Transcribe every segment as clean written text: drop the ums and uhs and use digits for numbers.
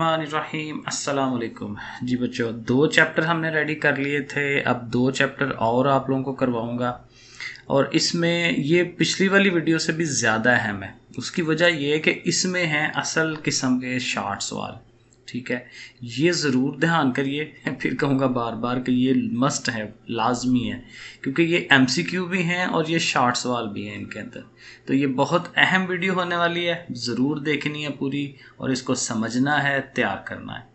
रहीम अस्सलाम वालेकुम जी बच्चों, 2 चैप्टर हमने रेडी कर लिए थे। अब 2 चैप्टर और आप लोगों को करवाऊंगा और इसमें ये पिछली वाली वीडियो से भी ज़्यादा अहम है। उसकी वजह ये है कि इसमें हैं असल किस्म के शार्ट सवाल। ठीक है, ये ज़रूर ध्यान करिए। फिर कहूँगा बार बार कि ये मस्ट है, लाजमी है, क्योंकि ये एमसीक्यू भी हैं और ये शार्ट सवाल भी हैं इनके अंदर। तो ये बहुत अहम वीडियो होने वाली है, ज़रूर देखनी है पूरी और इसको समझना है, तैयार करना है।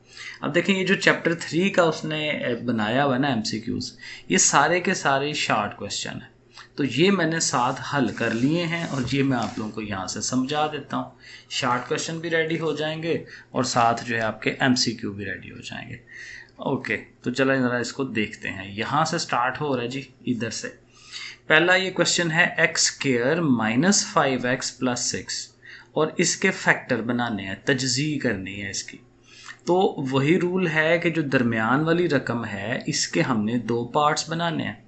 अब देखें, ये जो चैप्टर 3 का उसने बनाया हुआ है ना एमसीक्यूज़, ये सारे के सारे शार्ट क्वेश्चन हैं। तो ये मैंने साथ हल कर लिए हैं और ये मैं आप लोगों को यहाँ से समझा देता हूँ। शार्ट क्वेश्चन भी रेडी हो जाएंगे और साथ जो है आपके एमसीक्यू भी रेडी हो जाएंगे। ओके, तो चलो ज़रा इसको देखते हैं। यहाँ से स्टार्ट हो रहा है जी, इधर से। पहला ये क्वेश्चन है x² - 5x + 6 और इसके फैक्टर बनाने हैं, तजज़ी करनी है इसकी। तो वही रूल है कि जो दरमियान वाली रकम है इसके हमने 2 पार्ट्स बनाने हैं।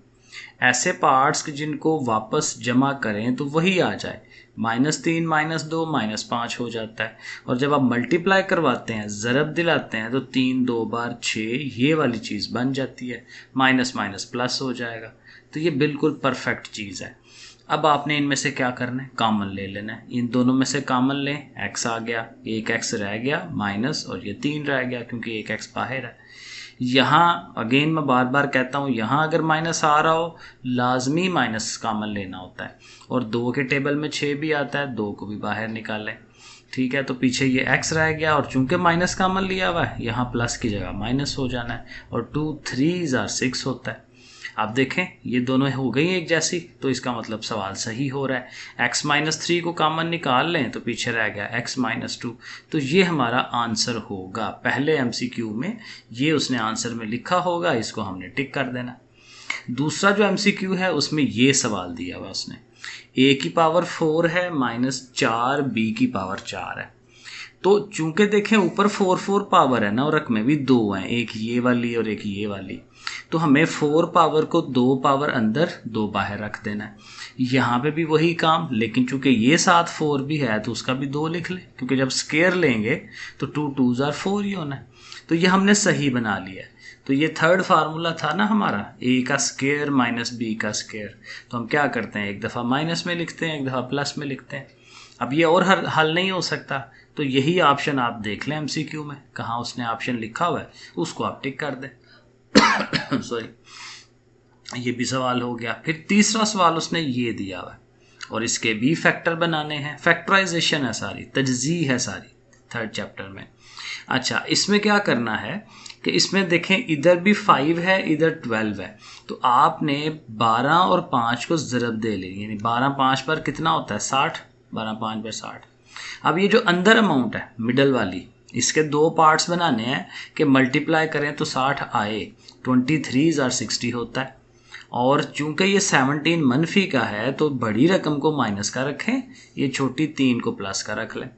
ऐसे पार्ट्स जिनको वापस जमा करें तो वही आ जाए, -3 -2 -5 हो जाता है। और जब आप मल्टीप्लाई करवाते हैं, ज़रब दिलाते हैं, तो 3 2 बार 6 ये वाली चीज़ बन जाती है, माइनस माइनस प्लस हो जाएगा। तो ये बिल्कुल परफेक्ट चीज़ है। अब आपने इनमें से क्या करना है, कॉमन ले लेना है। इन दोनों में से कॉमन लें, x आ गया, एक x रह गया माइनस और ये 3 रह गया क्योंकि एक x बाहर है। यहाँ अगेन मैं बार बार कहता हूँ, यहाँ अगर माइनस आ रहा हो लाजमी माइनस कॉमन लेना होता है। और 2 के टेबल में 6 भी आता है, 2 को भी बाहर निकालें। ठीक है, तो पीछे ये x रह गया और चूंकि माइनस कॉमन लिया हुआ है, यहाँ प्लस की जगह माइनस हो जाना है और 2 3 6 होता है। आप देखें ये दोनों हो गई एक जैसी, तो इसका मतलब सवाल सही हो रहा है। x - 3 को कॉमन निकाल लें तो पीछे रह गया x - 2, तो ये हमारा आंसर होगा। पहले एमसीक्यू में ये उसने आंसर में लिखा होगा, इसको हमने टिक कर देना। दूसरा जो एमसीक्यू है उसमें ये सवाल दिया हुआ उसने, a की पावर 4 है -4 b की पावर 4 है। तो चूंकि देखें ऊपर 4 4 पावर है ना और रकमें भी 2 हैं, एक ये वाली और एक ये वाली, तो हमें 4 पावर को 2 पावर अंदर 2 बाहर रख देना है। यहाँ पे भी वही काम, लेकिन चूंकि ये साथ 4 भी है तो उसका भी 2 लिख ले, क्योंकि जब स्केयर लेंगे तो 2 2 4 ही होना है। तो ये हमने सही बना लिया है। तो ये थर्ड फार्मूला था ना हमारा, a का स्केयर माइनस b का स्केयर। तो हम क्या करते हैं, एक दफ़ा माइनस में लिखते हैं, एक दफ़ा प्लस में लिखते हैं। अब ये और हल नहीं हो सकता, तो यही ऑप्शन आप देख लें एमसीक्यू में, कहाँ उसने ऑप्शन लिखा हुआ है उसको आप टिक कर दें। सॉरी, ये भी सवाल हो गया। फिर तीसरा सवाल उसने ये दिया हुआ है और इसके भी फैक्टर बनाने हैं। फैक्टराइजेशन है सारी, तजज़ी है सारी थर्ड चैप्टर में। अच्छा, इसमें क्या करना है कि इसमें देखें इधर भी 5 है, इधर 12 है, तो आपने 12 और 5 को ज़रब दे लेंगे, यानी 12 5 पर कितना होता है 60, 12 5 पर 60। अब ये जो अंदर अमाउंट है मिडल वाली, इसके 2 पार्ट्स बनाने हैं कि मल्टीप्लाई करें तो 60 आए, 23 60 होता है। और चूंकि ये 17 मनफी का है तो बड़ी रकम को माइनस का रखें, ये छोटी 3 को प्लस का रख लें,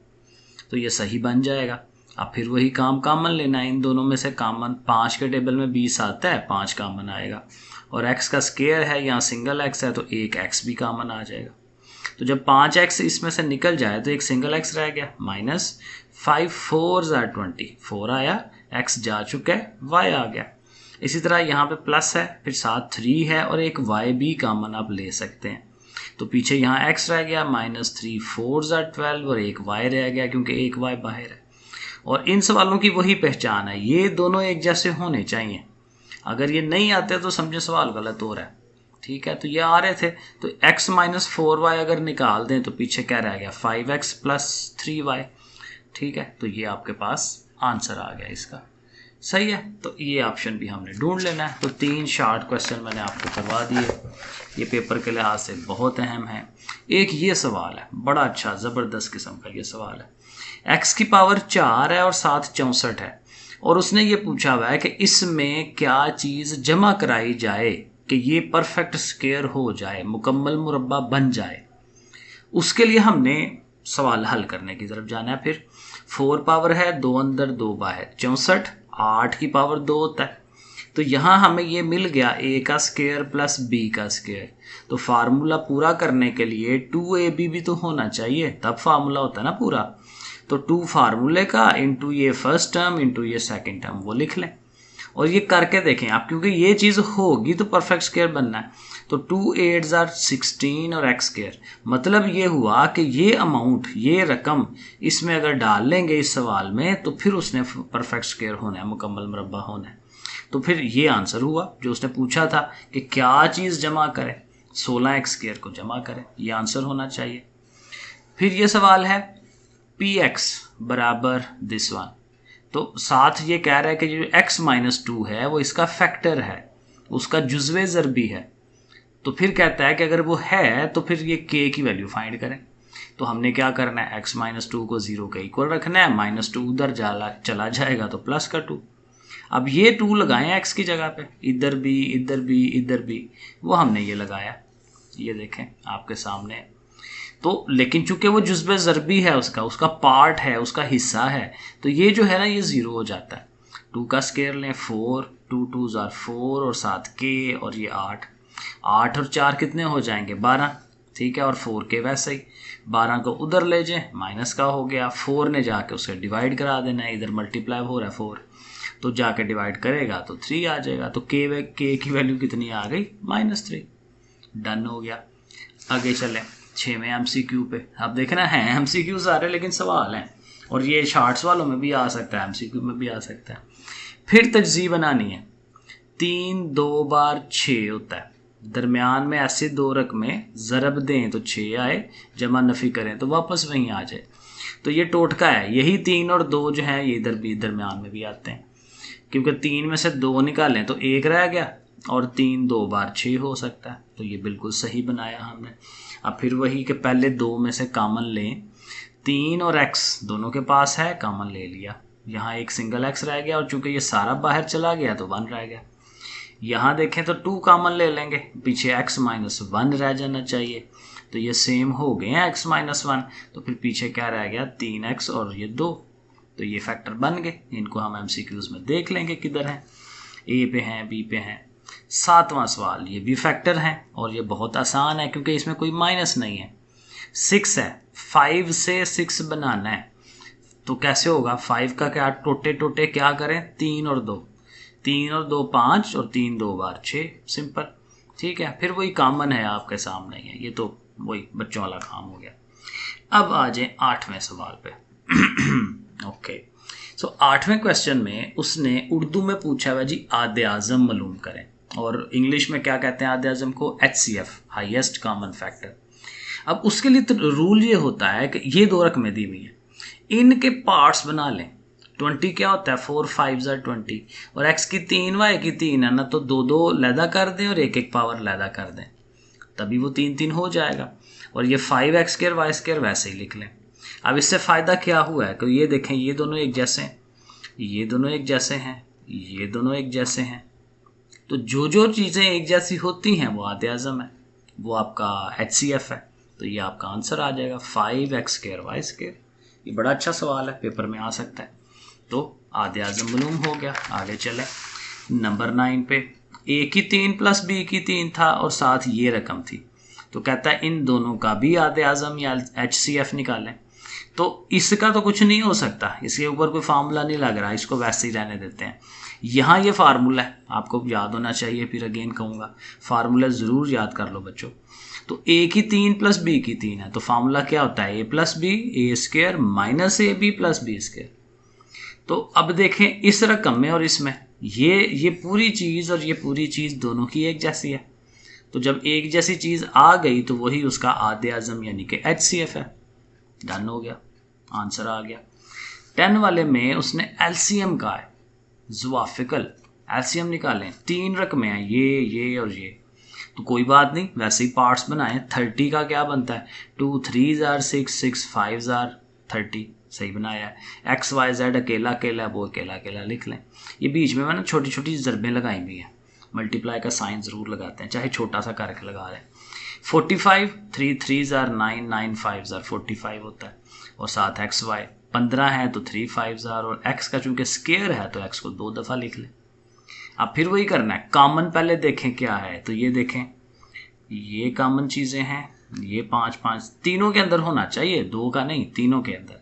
तो ये सही बन जाएगा। अब फिर वही काम कॉमन लेना है, इन दोनों में से कॉमन 5 के टेबल में 20 आता है, 5 कॉमन आएगा। और x का स्केयर है, यहाँ सिंगल x है तो एक x भी कॉमन आ जाएगा। तो जब 5x इसमें से निकल जाए तो एक सिंगल x रह गया, -5 4 20, 4 आया, x जा चुका है, y आ गया। इसी तरह यहाँ पे प्लस है, फिर साथ 3 है और एक y भी कॉमन आप ले सकते हैं। तो पीछे यहाँ x रह गया, -3 4 12 और एक y रह गया क्योंकि एक y बाहर है। और इन सवालों की वही पहचान है, ये दोनों एक जैसे होने चाहिए। अगर ये नहीं आते तो समझे सवाल गलत हो रहा है। ठीक है, तो ये आ रहे थे, तो x - 4y अगर निकाल दें तो पीछे क्या रह गया, 5x + 3y। ठीक है, तो ये आपके पास आंसर आ गया इसका। सही है, तो ये ऑप्शन भी हमने ढूंढ लेना है। तो 3 शार्ट क्वेश्चन मैंने आपको करवा दिए, ये पेपर के लिहाज से बहुत अहम है। एक ये सवाल है, बड़ा अच्छा ज़बरदस्त किस्म का ये सवाल है। x की पावर 4 है और साथ 64 है, और उसने ये पूछा हुआ है कि इसमें क्या चीज़ जमा कराई जाए कि ये परफेक्ट स्क्वायर हो जाए, मुकम्मल मुरब्बा बन जाए। उसके लिए हमने सवाल हल करने की तरफ जाना है। फिर 4 पावर है, 2 अंदर 2 बाहर, 64, 8 की पावर 2 होता है। तो यहाँ हमें ये मिल गया a का स्क्वायर प्लस b का स्क्वायर। तो फार्मूला पूरा करने के लिए 2ab भी तो होना चाहिए, तब फार्मूला होता है ना पूरा। तो 2 फार्मूले का इंटू ये फर्स्ट टर्म इंटू ये सेकेंड टर्म वो लिख लें और ये करके देखें आप, क्योंकि ये चीज़ होगी तो परफेक्ट स्क्वायर बनना है। तो 2 8s are 16 और एक्स स्क्वायर, मतलब ये हुआ कि ये अमाउंट, ये रकम इसमें अगर डाल लेंगे इस सवाल में तो फिर उसने परफेक्ट स्क्वायर होना है, मुकम्मल मुरब्बा होना है। तो फिर ये आंसर हुआ जो उसने पूछा था कि क्या चीज़ जमा करें, 16x स्क्वायर को जमा करें, ये आंसर होना चाहिए। फिर ये सवाल है px बराबर दिस वन, तो साथ ये कह रहा है कि जो x-2 है वो इसका फैक्टर है, उसका जुज़वे ज़रबी है। तो फिर कहता है कि अगर वो है तो फिर ये k की वैल्यू फाइंड करें। तो हमने क्या करना है, x-2 को 0 के इक्वल रखना है, -2 उधर चला जाएगा तो प्लस का 2। अब ये 2 लगाएं x की जगह पे, इधर भी इधर भी इधर भी, वो हमने ये लगाया, ये देखें आपके सामने। तो लेकिन चूंकि वो जुज़्बे ज़रबी है, उसका पार्ट है, उसका हिस्सा है, तो ये जो है ना ये 0 हो जाता है। 2 का स्क्वायर लें 4, 2 2s are 4 और साथ k और ये 8 और 4 कितने हो जाएंगे 12, ठीक है। और 4k वैसे ही 12 को उधर ले जाएं, माइनस का हो गया, 4 ने जाके उसे डिवाइड करा देना है, इधर मल्टीप्लाई हो रहा है 4, तो जाके डिवाइड करेगा तो 3 आ जाएगा। तो k की वैल्यू कितनी आ गई, -3। डन हो गया। आगे चलें 6वें MCQ पे। अब देखना है MCQ सारे लेकिन सवाल हैं, और ये शार्ट्स वालों में भी आ सकता है, MCQ में भी आ सकता है। फिर तजज़ी बनानी है। 3 2 बार 6 होता है, दरमियान में ऐसे 2 रकमें ज़रब दें तो 6 आए, जमा नफ़ी करें तो वापस वहीं आ जाए। तो ये टोटका है, यही 3 और 2 जो हैं ये इधर भी दरमियान में भी आते हैं, क्योंकि 3 में से 2 निकालें तो 1 रह गया, और 3 2 बार 6 हो सकता है। तो ये बिल्कुल सही बनाया हमने। अब फिर वही कि पहले 2 में से कॉमन लें, 3 और x दोनों के पास है, कॉमन ले लिया, यहाँ एक सिंगल x रह गया, और चूंकि ये सारा बाहर चला गया तो 1 रह गया। यहाँ देखें तो 2 कॉमन ले लेंगे, पीछे x-1 रह जाना चाहिए, तो ये सेम हो गए हैं x-1, तो फिर पीछे क्या रह गया 3x और ये 2, तो ये फैक्टर बन गए। इनको हम MCQs में देख लेंगे किधर हैं, A पे हैं, B पे हैं। 7वां सवाल, ये भी फैक्टर हैं और ये बहुत आसान है क्योंकि इसमें कोई माइनस नहीं है। 6 है, 5 से 6 बनाना है, तो कैसे होगा, 5 का क्या टोटे टोटे क्या करें, 3 और 2, 3 और 2 5 और 3 2 बार 6, सिंपल, ठीक है। फिर वही कॉमन है आपके सामने है, ये तो वही बच्चों वाला काम हो गया। अब आ जाए 8वें सवाल पे। ओके, सो 8वें क्वेश्चन में उसने उर्दू में पूछा हुआ जी आदे आज़म मालूम करें, और इंग्लिश में क्या कहते हैं आदे आज़म को, HCF, हाईएस्ट कॉमन फैक्टर। अब उसके लिए तो रूल ये होता है कि ये 2 रकमें दी हुई हैं, इनके पार्ट्स बना लें। 20 क्या होता है, 4 5s are 20, और x की 3 y की 3 है ना, तो 2 2 लैदा कर दें और 1 1 पावर लैदा कर दें, तभी वो 3 3 हो जाएगा। और ये 5x² y² वैसे ही लिख लें। अब इससे फ़ायदा क्या हुआ है कि ये देखें, ये दोनों एक जैसे हैं, ये दोनों एक जैसे हैं, ये दोनों एक जैसे हैं, तो जो जो चीज़ें एक जैसी होती हैं वो आदे आज़म है, वो आपका HCF है। तो ये आपका आंसर आ जाएगा 5x² y²। ये बड़ा अच्छा सवाल है, पेपर में आ सकता है। तो आदे आज़म मालूम हो गया। आगे चले नंबर 9 पे। A की 3 प्लस B की 3 था और साथ ये रकम थी, तो कहता है इन दोनों का भी आदे आज़म या HCF निकालें। तो इसका तो कुछ नहीं हो सकता, इसके ऊपर कोई फार्मूला नहीं लग रहा, इसको वैसे ही रहने देते हैं। यहाँ ये फार्मूला है, आपको याद होना चाहिए, फिर अगेन कहूँगा फार्मूला ज़रूर याद कर लो बच्चों। तो A की 3 प्लस B की 3 है, तो फार्मूला क्या होता है, A plus B A² minus AB plus B²। तो अब देखें इस रकम में और इसमें ये पूरी चीज़ और ये पूरी चीज़ दोनों की एक जैसी है, तो जब एक जैसी चीज़ आ गई तो वही उसका आदे आज़म यानी कि HCF है। डन हो गया, आंसर आ गया। 10 वाले में उसने LCM का है, ज़वाफ़िकल LCM निकालें। 3 रकमें हैं, ये और ये, तो कोई बात नहीं, वैसे ही पार्ट्स बनाएं। 30 का क्या बनता है, 2 3s are 6 6 5s are 30, सही बनाया है। x y z अकेला अकेला, वो अकेला अकेला लिख लें। ये बीच में मैंने छोटी छोटी ज़रबें लगाई हुई हैं, मल्टीप्लाई का साइन ज़रूर लगाते हैं, चाहे छोटा सा करके लगा रहे हैं। 45 3 3s are 9 9 5s are 45 होता है, और साथ x y 15 है तो 3 5s are, और x का चूँकि स्क्वायर है तो x को 2 दफ़ा लिख लें। अब फिर वही करना है, कॉमन पहले देखें क्या है, तो ये देखें ये कॉमन चीज़ें हैं, ये 5 5 तीनों के अंदर होना चाहिए, 2 का नहीं, तीनों के अंदर।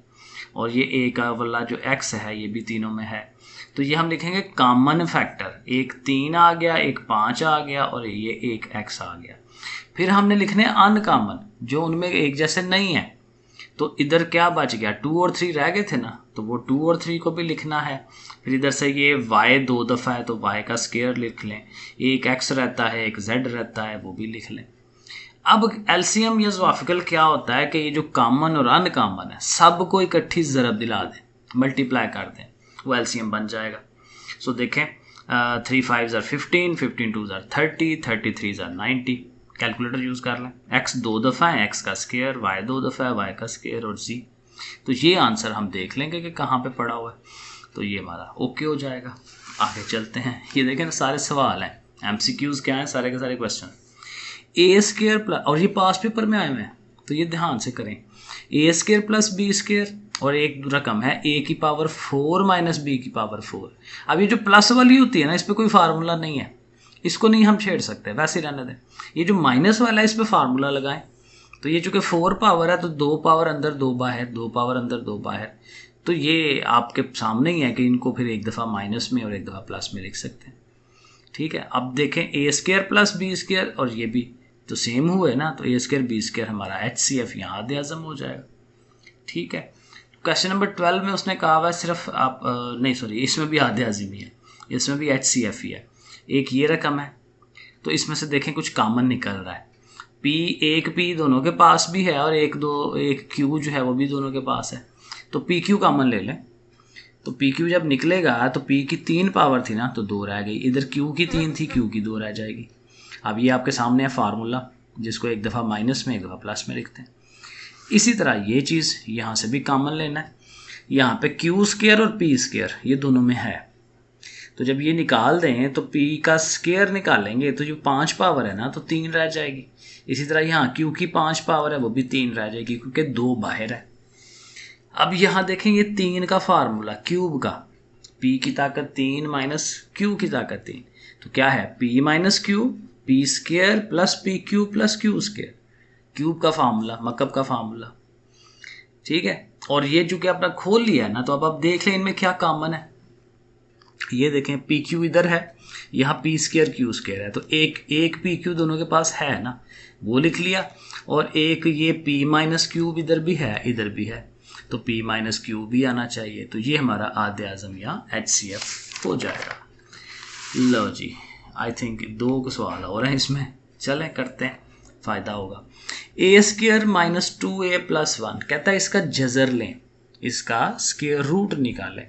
और ये ए का वाला जो एक्स है ये भी तीनों में है। तो ये हम लिखेंगे कॉमन फैक्टर, एक 3 आ गया, एक 5 आ गया और ये एक एक्स आ गया। फिर हमने लिखने अनकॉमन, जो उनमें एक जैसे नहीं है। तो इधर क्या बच गया, 2 और 3 रह गए थे ना, तो वो 2 और 3 को भी लिखना है। फिर इधर से ये y 2 दफ़ा है तो y का स्क्वायर लिख लें, एक x रहता है एक z रहता है वो भी लिख लें। अब एलसीएम या ज़वाफिकल क्या होता है कि ये जो कॉमन और अनकॉमन है सबको इकट्ठी ज़रब दिला दें, मल्टीप्लाई कर दें, वो एलसीएम बन जाएगा। सो देखें 3 5 ज़ार 15, 15 2 ज़ार 30, 33 ज़ार 90। कैलकुलेटर यूज़ कर लें, x 2 दफ़ा है x का स्क्वायर, y 2 दफ़ा है y का स्क्वायर और z। तो ये आंसर हम देख लेंगे कि कहाँ पे पड़ा हुआ है, तो ये हमारा ओके हो जाएगा। आगे चलते हैं, ये देखें ना सारे सवाल हैं, एमसीक्यूज़ क्या हैं, सारे के सारे क्वेश्चन। ए स्क्वायर प्लस, और ये पास पेपर में आए हुए हैं तो ये ध्यान से करें, ए स्क्वायर प्लस बी स्क्वायर और एक रकम है ए की पावर 4 माइनस बी की पावर 4। अब ये जो प्लस वाली होती है ना, इस पर कोई फार्मूला नहीं है, इसको नहीं हम छेड़ सकते, वैसे ही रहने दें। ये जो माइनस वाला है इस पर फार्मूला लगाएं। तो ये चूँकि 4 पावर है तो 2 पावर अंदर 2 बाहर, 2 पावर अंदर 2 बाहर, तो ये आपके सामने ही है कि इनको फिर एक दफ़ा माइनस में और एक दफ़ा प्लस में लिख सकते हैं। ठीक है, अब देखें ए स्क्वायर प्लस बी स्क्वायर और ये भी तो सेम हुए ना, तो ए स्क्वायर बी स्क्वायर हमारा HCF यहाँ आधे आज़म हो जाएगा। ठीक है, क्वेश्चन नंबर 12 में उसने कहा हुआ है सिर्फ आप नहीं सॉरी, इसमें भी आधे आज़म ही है, इसमें भी HCF ही है। एक ये रकम है तो इसमें से देखें कुछ कॉमन निकल रहा है, एक P दोनों के पास भी है और एक Q जो है वो भी दोनों के पास है, तो PQ कॉमन ले लें। तो PQ जब निकलेगा तो P की 3 पावर थी ना तो 2 रह गई, इधर Q की 3 थी, Q की 2 रह जाएगी। अब ये आपके सामने है फार्मूला, जिसको एक दफ़ा माइनस में एक दफ़ा प्लस में लिखते हैं। इसी तरह ये चीज़ यहाँ से भी कॉमन लेना है, यहाँ पे Q स्क्वायर और P स्क्वायर ये दोनों में है, तो जब ये निकाल दें तो P का स्क्वायर निकालेंगे तो जो 5 पावर है ना तो 3 रह जाएगी। इसी तरह यहाँ Q की 5 पावर है वो भी 3 रह जाएगी क्योंकि 2 बाहर है। अब यहाँ देखें ये 3 का फार्मूला क्यूब का, P की ताकत 3 माइनस Q की ताकत 3, तो क्या है P minus Q, P square plus PQ plus Q square, cube का फार्मूला, मकब का फार्मूला। ठीक है, और ये जो कि आपने खोल लिया है ना, तो अब आप देख लें इनमें क्या कॉमन है। ये देखें PQ इधर है, यहाँ P स्क्वायर Q स्क्वायर है, तो एक PQ दोनों के पास है ना, वो लिख लिया, और एक ये P माइनस क्यूब इधर भी है इधर भी है, तो P माइनस क्यूब भी आना चाहिए, तो ये हमारा आधे आज़म या HCF हो जाएगा। लो जी, आई थिंक 2 सवाल और हैं इसमें, चलें करते हैं, फ़ायदा होगा। ए स्क्वायर माइनस 2a प्लस 1 कहता है इसका जज़र लें, इसका स्क्वायर रूट निकालें,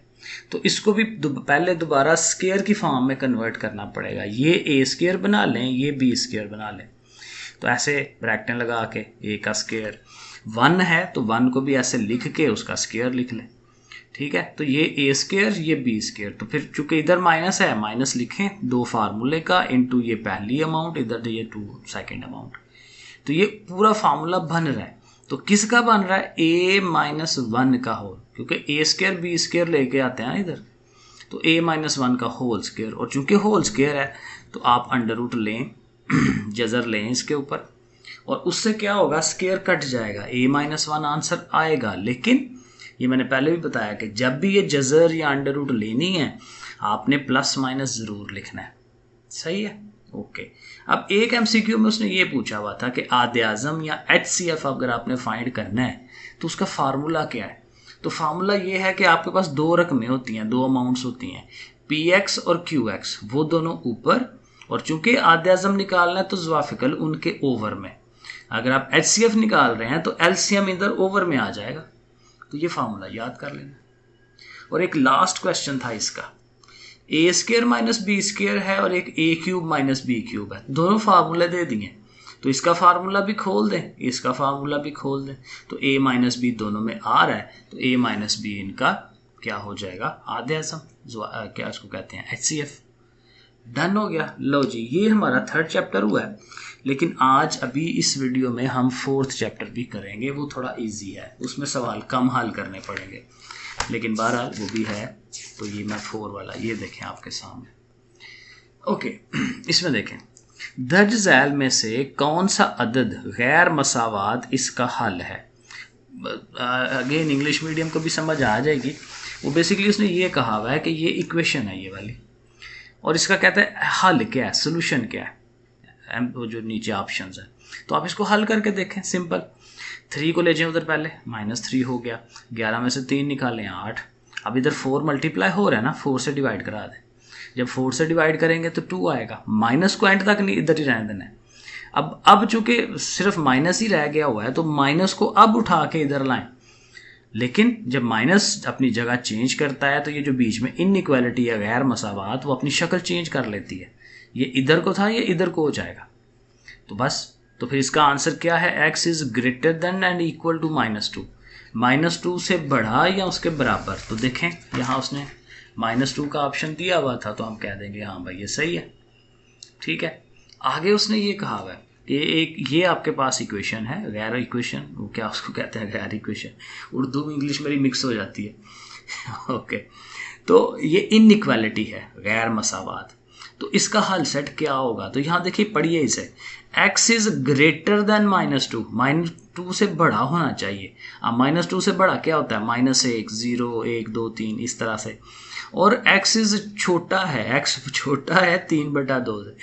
तो इसको भी पहले दोबारा स्क्वायर की फॉर्म में कन्वर्ट करना पड़ेगा। ये ए स्क्वायर बना लें, ये बी स्क्वायर बना लें, तो ऐसे ब्रैकेटें लगा के ए का स्क्वायर 1 है तो 1 को भी ऐसे लिख के उसका स्क्वायर लिख लें। ठीक है, तो ये ए स्क्वायर ये बी स्क्वायर, तो फिर चूंकि इधर माइनस है माइनस लिखें 2 फार्मूले का इनटू ये पहली अमाउंट, इधर ये 2 सेकेंड अमाउंट, तो ये पूरा फार्मूला बन रहा है। तो किसका बन रहा है, a माइनस 1 का होल, क्योंकि ए स्क्वायर बी स्क्वायर लेके आते हैं ना इधर, तो a माइनस 1 का होल स्क्वायर, और चूंकि होल स्क्वायर है तो आप अंडर रूट लें जज़र लें इसके ऊपर, और उससे क्या होगा स्क्वायर कट जाएगा, a माइनस 1 आंसर आएगा। लेकिन ये मैंने पहले भी बताया कि जब भी ये जज़र या अंडर रूट लेनी है आपने प्लस माइनस ज़रूर लिखना है। सही है, ओके। अब एक एमसीक्यू में उसने ये पूछा हुआ था कि आधे आज़म या HCF अगर आपने फाइंड करना है तो उसका फार्मूला क्या है। तो फार्मूला ये है कि आपके पास 2 रकमें होती हैं, 2 अमाउंट्स होती हैं, PX और QX, वो दोनों ऊपर, और चूंकि आधे आज़म निकालना है तो ज़वाफिकल उनके ओवर में। अगर आप HCF निकाल रहे हैं तो LCM इधर ओवर में आ जाएगा, तो ये फार्मूला याद कर लेना। और एक लास्ट क्वेश्चन था इसका, ए स्क्वायर माइनस बी स्क्वायर है और एक ए क्यूब माइनस बी क्यूब है, दोनों फार्मूले दे दिए, तो इसका फार्मूला भी खोल दें इसका फार्मूला भी खोल दें, तो ए माइनस बी दोनों में आ रहा है, तो ए माइनस बी इनका क्या हो जाएगा, आधे आज़म, क्या इसको कहते हैं HCF। डन हो गया। लो जी, ये हमारा 3rd चैप्टर हुआ है, लेकिन आज अभी इस वीडियो में हम 4th चैप्टर भी करेंगे, वो थोड़ा इजी है, उसमें सवाल कम हल करने पड़ेंगे, लेकिन बहरहाल वो भी है। तो ये मैं 4 वाला ये देखें आपके सामने, ओके। इसमें देखें दर्ज झैल में से कौन सा अदद गैर मसावात इसका हल है। अगेन इंग्लिश मीडियम को भी समझ आ जाएगी। वो बेसिकली उसने ये कहा हुआ है कि ये इक्वेशन है ये वाली, और इसका कहता है हल क्या है, सोल्यूशन क्या है, वो जो नीचे ऑप्शन है। तो आप इसको हल करके देखें, सिंपल। 3 को ले जाएं उधर, पहले -3 हो गया, 11 में से 3 निकालें 8। अब इधर 4 मल्टीप्लाई हो रहा है ना, 4 से डिवाइड करा दें। जब 4 से डिवाइड करेंगे तो 2 आएगा, माइनस को एंड तक नहीं इधर ही रहने देना है। अब चूंकि सिर्फ माइनस ही रह गया हुआ है तो माइनस को अब उठा के इधर लाएं, लेकिन जब माइनस अपनी जगह चेंज करता है तो ये जो बीच में इनइक्वालिटी या गैर मसावात वो अपनी शक्ल चेंज कर लेती है। ये इधर को था, ये इधर को हो जाएगा। तो बस, तो फिर इसका आंसर क्या है, x is greater than and equal to -2। -2 से बढ़ा या उसके बराबर। तो देखें यहाँ उसने -2 का ऑप्शन दिया हुआ था, तो हम कह देंगे हाँ भाई ये सही है, ठीक है। आगे उसने ये कहा हुआ है कि ये आपके पास इक्वेशन है, गैर इक्वेशन, वो क्या उसको कहते हैं, गैर इक्वेशन, उर्दू में इंग्लिश मेरी मिक्स हो जाती है ओके। तो ये इनइक्वालिटी है, गैर मसावात। तो इसका हल सेट क्या होगा, तो यहाँ देखिए पढ़िए इसे, x इज ग्रेटर देन -2, -2 से बड़ा होना चाहिए। अब -2 से बड़ा क्या होता है, -1, 0, 1, 2, 3 इस तरह से। और x इज छोटा है, x छोटा है 3/2 से,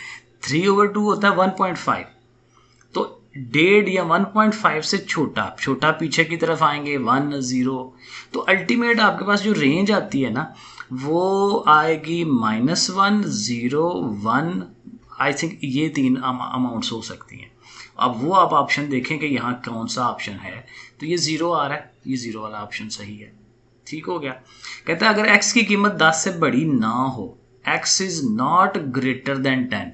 3/2 होता है 1.5। तो 1.5 या 1.5 से छोटा पीछे की तरफ आएंगे 1, 0। तो अल्टीमेट आपके पास जो रेंज आती है ना वो आएगी -1, 0, 1। आई थिंक ये 3 अमाउंट्स हो सकती हैं। अब वो आप ऑप्शन देखें कि यहाँ कौन सा ऑप्शन है, तो ये 0 आ रहा है, ये 0 वाला ऑप्शन सही है, ठीक हो गया। कहता है अगर x की कीमत 10 से बड़ी ना हो, x is not greater than 10,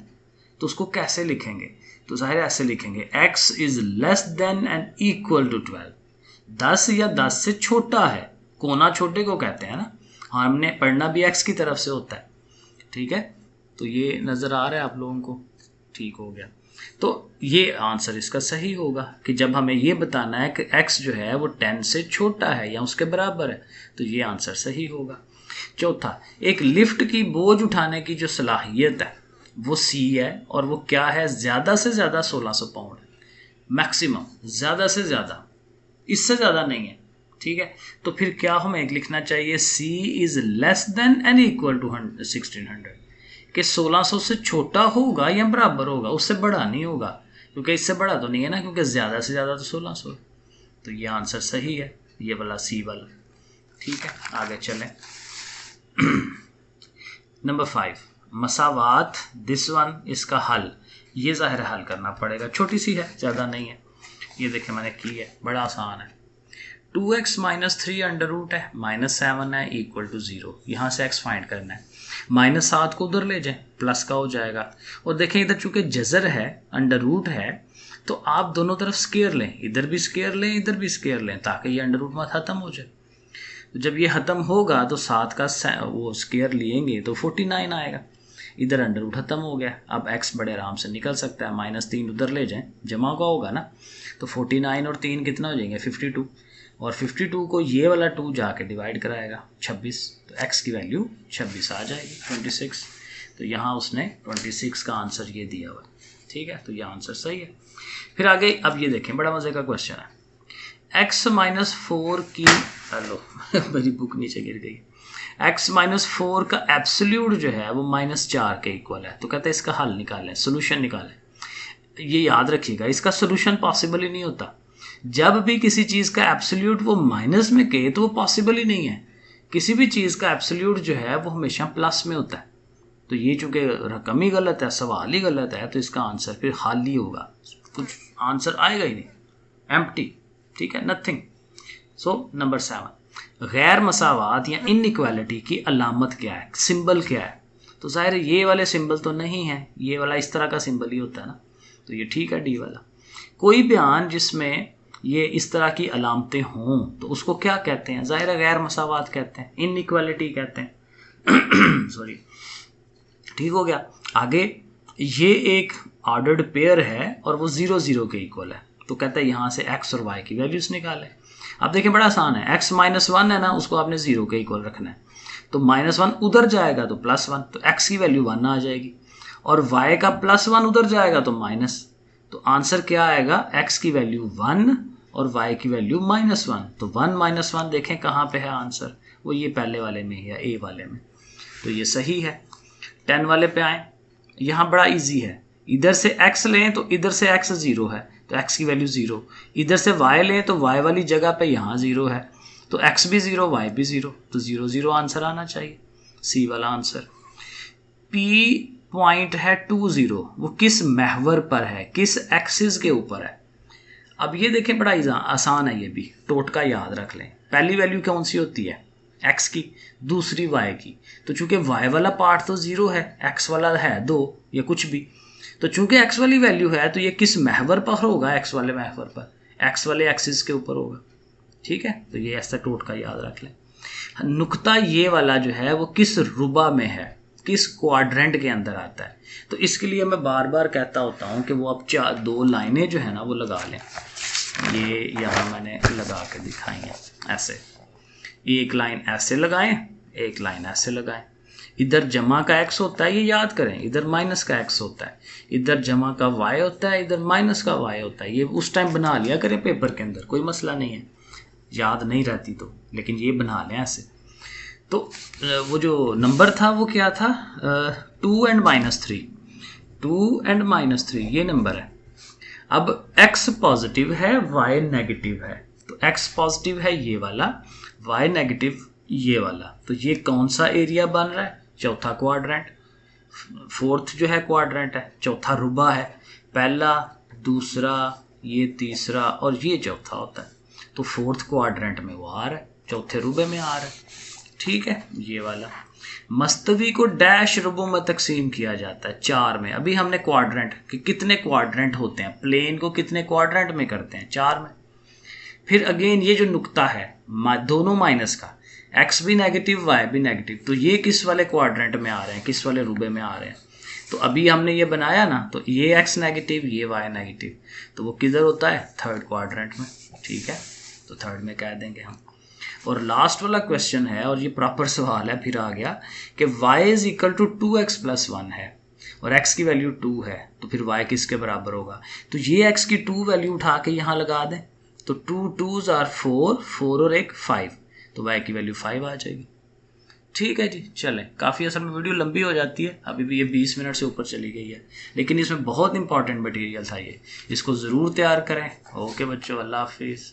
तो उसको कैसे लिखेंगे, तो जाहिर ऐसे लिखेंगे, x is less than and equal to 12। 10 या 10 से छोटा है, कोना छोटे को कहते हैं ना, हमने पढ़ना भी x की तरफ से होता है, ठीक है। तो ये नज़र आ रहा है आप लोगों को, ठीक हो गया। तो ये आंसर इसका सही होगा कि जब हमें ये बताना है कि x जो है वो 10 से छोटा है या उसके बराबर है, तो ये आंसर सही होगा। चौथा, एक लिफ्ट की बोझ उठाने की जो सलाहियत है वो C है, और वो क्या है, ज़्यादा से ज़्यादा 1600 पाउंड, मैक्सिमम ज़्यादा से ज़्यादा, इससे ज़्यादा नहीं है, ठीक है। तो फिर क्या हमें लिखना चाहिए, C is less than and equal to 1600, कि 1600 से छोटा होगा या बराबर होगा, उससे बड़ा नहीं होगा, क्योंकि इससे बड़ा तो नहीं है ना, क्योंकि ज़्यादा से ज़्यादा तो 1600 है। तो ये आंसर सही है, ये वाला C वाला, ठीक है। आगे चलें नंबर 5, मसावात, दिस वन, इसका हल। ये ज़ाहिर हल करना पड़ेगा, छोटी सी है, ज़्यादा नहीं है। ये देखें मैंने की है, बड़ा आसान है। 2x - 3 अंडर रूट है, -7 है, इक्वल टू 0। यहाँ से x फाइंड करना है। -7 को उधर ले जाएं, प्लस का हो जाएगा। और देखें इधर चूंकि जज़र है, अंडर रूट है, तो आप दोनों तरफ स्केयर लें, इधर भी स्केयर लें, इधर भी स्केयर लें, ताकि ये अंडर रूट में ख़त्म हो जाए। तो जब ये ख़त्म होगा तो 7 का वो स्केयर लेंगे तो 49 आएगा। इधर अंडर रूट ख़त्म हो गया, अब x बड़े आराम से निकल सकता है। -3 उधर ले जाएं, जमा का होगा ना, तो 49 और 3 कितना हो जाएंगे, 52। और 52 को ये वाला 2 जाके डिवाइड कराएगा 26, तो x की वैल्यू 26 आ जाएगी, 26। तो यहाँ उसने 26 का आंसर ये दिया हुआ, ठीक है। तो ये आंसर सही है। फिर आगे अब ये देखें, बड़ा मज़े का क्वेश्चन है। x - 4 की, हेलो मेरी बुक नीचे गिर गई। x - 4 का एब्सोल्यूट जो है वो -4 के इक्वल है। तो कहते हैं इसका हल निकालें, सोल्यूशन निकालें। ये याद रखिएगा, इसका सोल्यूशन पॉसिबल ही नहीं होता। जब भी किसी चीज़ का एब्सोल्यूट वो माइनस में कहे तो वो पॉसिबल ही नहीं है। किसी भी चीज़ का एब्सोल्यूट जो है वो हमेशा प्लस में होता है। तो ये चूँकि रकम ही गलत है, सवाल ही गलत है, तो इसका आंसर फिर खाली होगा, कुछ आंसर आएगा ही नहीं, एम्प्टी, ठीक है, नथिंग। सो नंबर 7, गैर मसावात या इनइक्वालिटी की अलामत क्या है, सिंबल क्या है। तो ज़ाहिर है ये वाले सिंबल तो नहीं है, ये वाला इस तरह का सिंबल ही होता है ना, तो ये ठीक है, डी वाला। कोई बयान जिसमें ये इस तरह की अलामतें हों तो उसको क्या कहते हैं, ज़ाहिर है गैर मसावात कहते हैं, इनइक्वालिटी कहते हैं सॉरी, ठीक हो गया। आगे ये एक ऑर्डर्ड पेयर है और वो 0, 0 के इक्वल है, तो कहता है यहाँ से x और y की वैल्यूज निकालें। अब देखें बड़ा आसान है, x - 1 है ना, उसको आपने 0 के इक्वल रखना है, तो -1 उधर जाएगा तो +1, तो x की वैल्यू 1 आ जाएगी, और y का +1 उधर जाएगा तो माइनस। तो आंसर क्या आएगा, x की वैल्यू 1 और y की वैल्यू -1। तो 1 -1 देखें कहाँ पे है आंसर, वो ये पहले वाले में है, ए वाले में, तो ये सही है। 10 वाले पे आए, यहाँ बड़ा इजी है, इधर से x लें तो इधर से x 0 है तो x की वैल्यू 0, इधर से y लें तो y वाली जगह पे यहाँ 0 है तो x भी 0 y भी 0, तो 0 0 आंसर आना चाहिए, सी वाला आंसर। P पॉइंट है 2 0, वो किस महवर पर है, किस एक्सिस के ऊपर है। अब ये देखें बड़ा आसान है, ये भी टोटका याद रख लें। पहली वैल्यू कौन सी होती है, x की, दूसरी y की। तो चूंकि y वाला पार्ट तो 0 है, x वाला है 2 या कुछ भी, तो चूंकि x वाली वैल्यू है तो ये किस महवर पर होगा, x वाले महवर पर, x वाले एक्सिस के ऊपर होगा। ठीक है, तो ये ऐसा टोटका याद रख लें। नुक्ता ये वाला जो है वो किस रुबा में है, किस क्वाड्रेंट के अंदर आता है। तो इसके लिए मैं बार बार कहता होता हूँ कि वो अब 2 लाइनें जो है ना वो लगा लें। ये यहाँ मैंने लगा के दिखाई है, ऐसे एक लाइन ऐसे लगाएं, एक लाइन ऐसे लगाएं। इधर जमा का x होता है, ये याद करें, इधर माइनस का x होता है, इधर जमा का y होता है, इधर माइनस का y होता है। ये उस टाइम बना लिया करें पेपर के अंदर, कोई मसला नहीं है, याद नहीं रहती तो, लेकिन ये बना लें ऐसे। तो वो जो नंबर था वो क्या था, 2 and -3, 2 and -3 ये नंबर है। अब x पॉजिटिव है, y नेगेटिव है, तो x पॉजिटिव है ये वाला, y नेगेटिव ये वाला, तो ये कौन सा एरिया बन रहा है, चौथा क्वाड्रेंट। फोर्थ जो है क्वाड्रेंट है, चौथा रुबा है, पहला दूसरा ये तीसरा और ये चौथा होता है, तो फोर्थ क्वाड्रेंट में वो आ रहा है, चौथे रुबे में आ रहा है। ठीक है, ये वाला। मस्तवी को डैश रुबों में तकसीम किया जाता है 4 में। अभी हमने क्वाड्रेंट कि कितने क्वाड्रेंट होते हैं, प्लेन को कितने क्वाड्रेंट में करते हैं, 4 में। फिर अगेन ये जो नुक्ता है दोनों माइनस का, x भी नेगेटिव y भी नेगेटिव, तो ये किस वाले क्वाड्रेंट में आ रहे हैं, किस वाले रुबे में आ रहे हैं। तो अभी हमने ये बनाया ना, तो ये x नेगेटिव ये y नेगेटिव, तो वो किधर होता है, थर्ड क्वाड्रेंट में। ठीक है, तो थर्ड में कह देंगे हम। और लास्ट वाला क्वेश्चन है, और ये प्रॉपर सवाल है, फिर आ गया कि y is equal to 2x + 1 है और x की वैल्यू 2 है, तो फिर y किसके बराबर होगा। तो ये x की 2 वैल्यू उठा के यहाँ लगा दें, तो 2 2s are 4, 4 और 1 5, तो y की वैल्यू 5 आ जाएगी। ठीक है जी, चलें। काफ़ी असल में वीडियो लंबी हो जाती है, अभी भी ये 20 मिनट से ऊपर चली गई है, लेकिन इसमें बहुत इंपॉर्टेंट मटेरियल था ये, इसको ज़रूर तैयार करें। ओके बच्चों, अल्लाह हाफिज़।